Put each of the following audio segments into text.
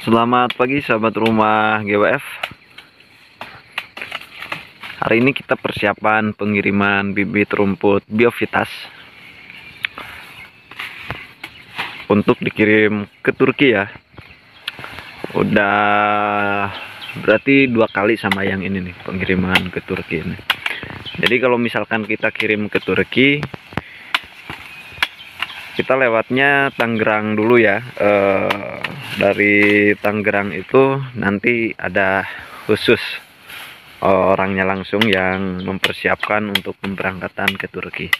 Selamat pagi sahabat rumah GWF. Hari ini kita persiapan pengiriman bibit rumput Biovitas untuk dikirim ke Turki ya. Udah berarti 2 kali sama yang ini nih, pengiriman ke Turki ini. Jadi kalau misalkan kita kirim ke Turki, kita lewatnya Tangerang dulu ya. Dari Tangerang itu nanti ada khusus orangnya langsung yang mempersiapkan untuk pemberangkatan ke Turki.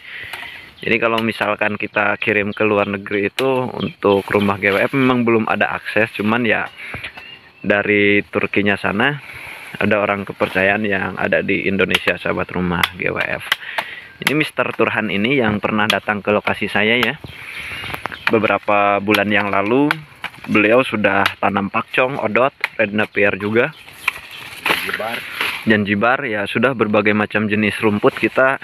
Jadi kalau misalkan kita kirim ke luar negeri itu untuk rumah GWF memang belum ada akses, cuman ya dari Turkinya sana ada orang kepercayaan yang ada di Indonesia sahabat rumah GWF. Ini Mr. Turhan ini yang pernah datang ke lokasi saya ya. Beberapa bulan yang lalu beliau sudah tanam pakcong, odot, red napier juga, janjibar ya, sudah berbagai macam jenis rumput kita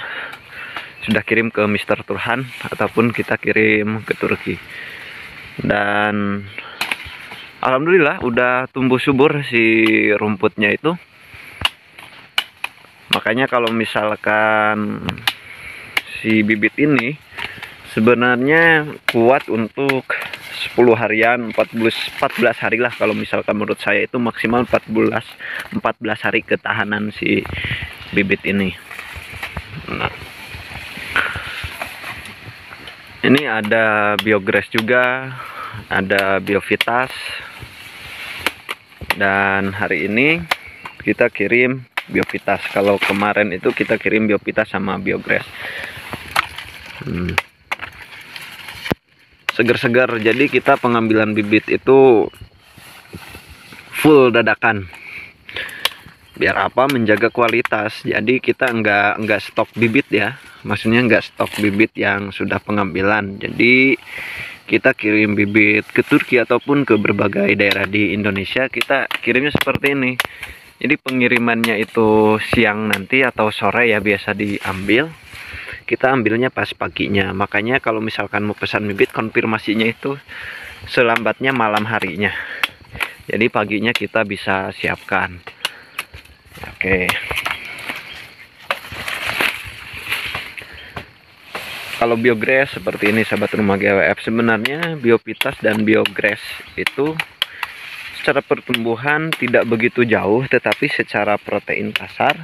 sudah kirim ke Mr. Turhan ataupun kita kirim ke Turki. Dan alhamdulillah udah tumbuh subur si rumputnya itu. Makanya kalau misalkan si bibit ini sebenarnya kuat untuk 10 harian, 14 hari lah kalau misalkan menurut saya itu maksimal 14 hari ketahanan si bibit ini. Nah, ini ada Biograss juga, ada Biovitas, dan hari ini kita kirim Biovitas. Kalau kemarin itu kita kirim Biovitas sama Biograss. Segar-segar, jadi kita pengambilan bibit itu full dadakan. Biar apa? Menjaga kualitas. Jadi kita enggak stok bibit ya. Maksudnya enggak stok bibit yang sudah pengambilan. Jadi kita kirim bibit ke Turki ataupun ke berbagai daerah di Indonesia, kita kirimnya seperti ini. Jadi pengirimannya itu siang nanti atau sore ya biasa diambil. Kita ambilnya pas paginya. Makanya kalau misalkan mau pesan bibit, konfirmasinya itu selambatnya malam harinya. Jadi paginya kita bisa siapkan. Oke. Kalau Biograss seperti ini sahabat rumah GWF. Sebenarnya Biovitas dan Biograss itu secara pertumbuhan tidak begitu jauh, tetapi secara protein kasar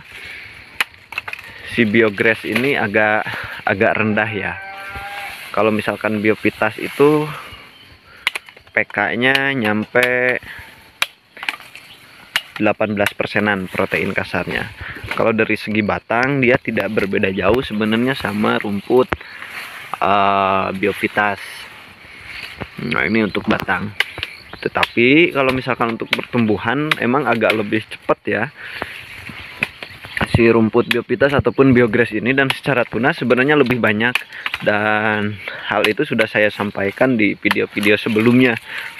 si Biograss ini agak rendah ya. Kalau misalkan Biovitas itu PK-nya nyampe 18%-an protein kasarnya. Kalau dari segi batang dia tidak berbeda jauh sebenarnya sama rumput Biovitas. Nah, ini untuk batang. Tetapi kalau misalkan untuk pertumbuhan emang agak lebih cepat ya si rumput Biovitas ataupun Biograss ini, dan secara tunas sebenarnya lebih banyak, dan hal itu sudah saya sampaikan di video-video sebelumnya.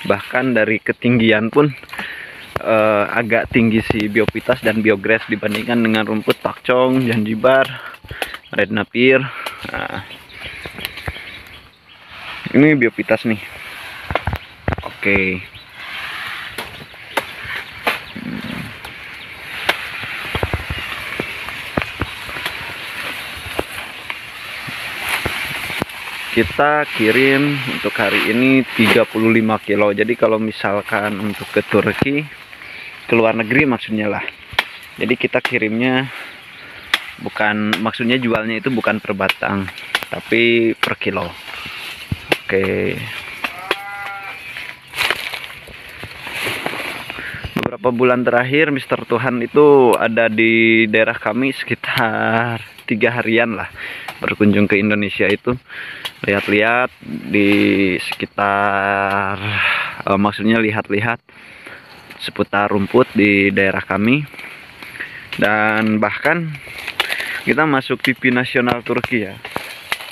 Bahkan dari ketinggian pun agak tinggi si Biovitas dan Biograss dibandingkan dengan rumput pakcong, janjibar, red napier. Nah, ini Biovitas nih. Oke. Kita kirim untuk hari ini 35 kilo. Jadi kalau misalkan untuk ke Turki, ke luar negeri maksudnya lah. Jadi kita kirimnya bukan, maksudnya jualnya itu bukan per batang, tapi per kilo. Oke. Beberapa bulan terakhir Mr. Tuhan itu ada di daerah kami sekitar 3 harian lah, berkunjung ke Indonesia itu. Lihat-lihat di sekitar, maksudnya lihat-lihat seputar rumput di daerah kami. Dan bahkan kita masuk TV nasional Turki ya,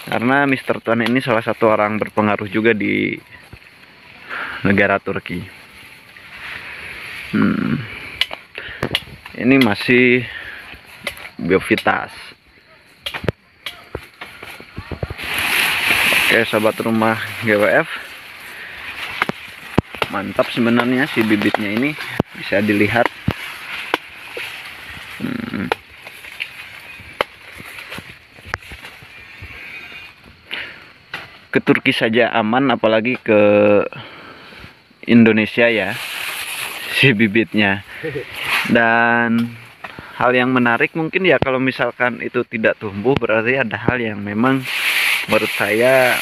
karena Mr. Tuan ini salah satu orang berpengaruh juga di negara Turki. Ini masih Biovitas. Oke sahabat rumah GWF, mantap sebenarnya si bibitnya ini, bisa dilihat. Ke Turki saja aman, apalagi ke Indonesia ya si bibitnya. Dan hal yang menarik mungkin ya, kalau misalkan itu tidak tumbuh berarti ada hal yang memang menurut saya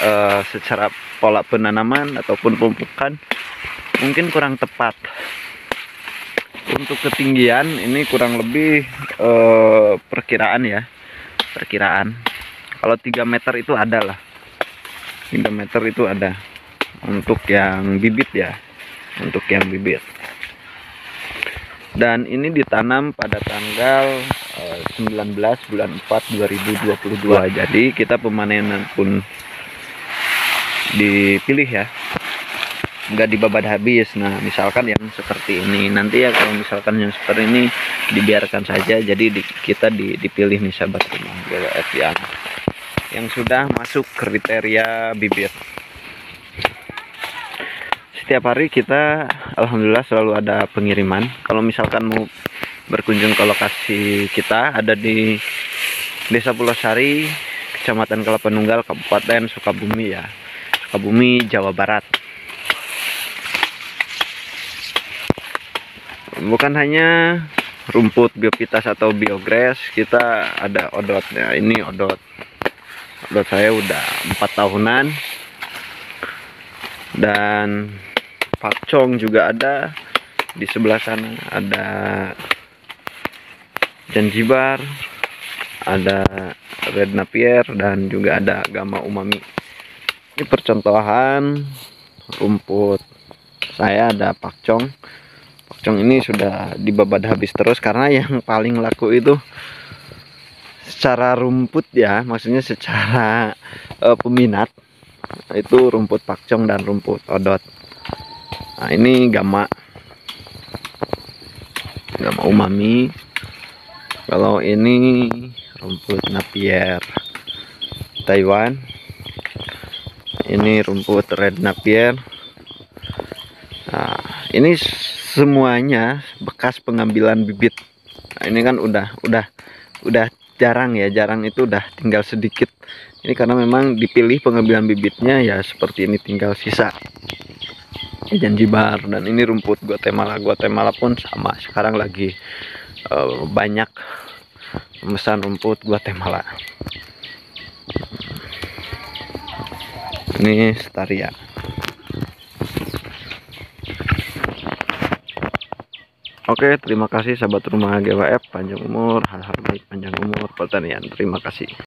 secara pola penanaman ataupun pemupukan mungkin kurang tepat. Untuk ketinggian ini kurang lebih perkiraan ya, perkiraan kalau 3 meter itu ada lah, 3 meter itu ada untuk yang bibit ya, untuk yang bibit. Dan ini ditanam pada tanggal 19 bulan 4 2022. Jadi kita pemanenan pun dipilih ya, nggak dibabat habis. Nah misalkan yang seperti ini, nanti ya kalau misalkan yang seperti ini dibiarkan saja. Jadi kita dipilih nih sahabat rumah GWF yang sudah masuk kriteria bibit. Setiap hari kita alhamdulillah selalu ada pengiriman. Kalau misalkan mau berkunjung ke lokasi kita, ada di Desa Pulau Sari, Kecamatan Kelapa Nunggal, Kabupaten Sukabumi ya, Sukabumi, Jawa Barat. Bukan hanya rumput biopitas atau biogres, kita ada odotnya. Ini odot saya udah 4 tahunan, dan pakcong juga ada di sebelah sana. Ada Zanzibar, ada Red Napier, dan juga ada Gamma Umami. Ini percontohan rumput saya. Ada pakcong. Pakcong ini sudah dibabat habis terus karena yang paling laku itu secara rumput ya, maksudnya secara peminat itu rumput pakcong dan rumput odot. Nah ini Gamma Umami. Kalau ini rumput Napier Taiwan. Ini rumput Red Napier. Nah ini semuanya bekas pengambilan bibit. Nah ini kan udah jarang ya, jarang itu udah tinggal sedikit. Ini karena memang dipilih pengambilan bibitnya ya seperti ini, tinggal sisa Zanzibar. Dan ini rumput Guatemala. Guatemala pun sama, sekarang lagi banyak memesan rumput Guatemala. Ini Staria. Oke, terima kasih sahabat rumah GWF. Panjang umur, hal-hal baik, panjang umur pertanian. Terima kasih.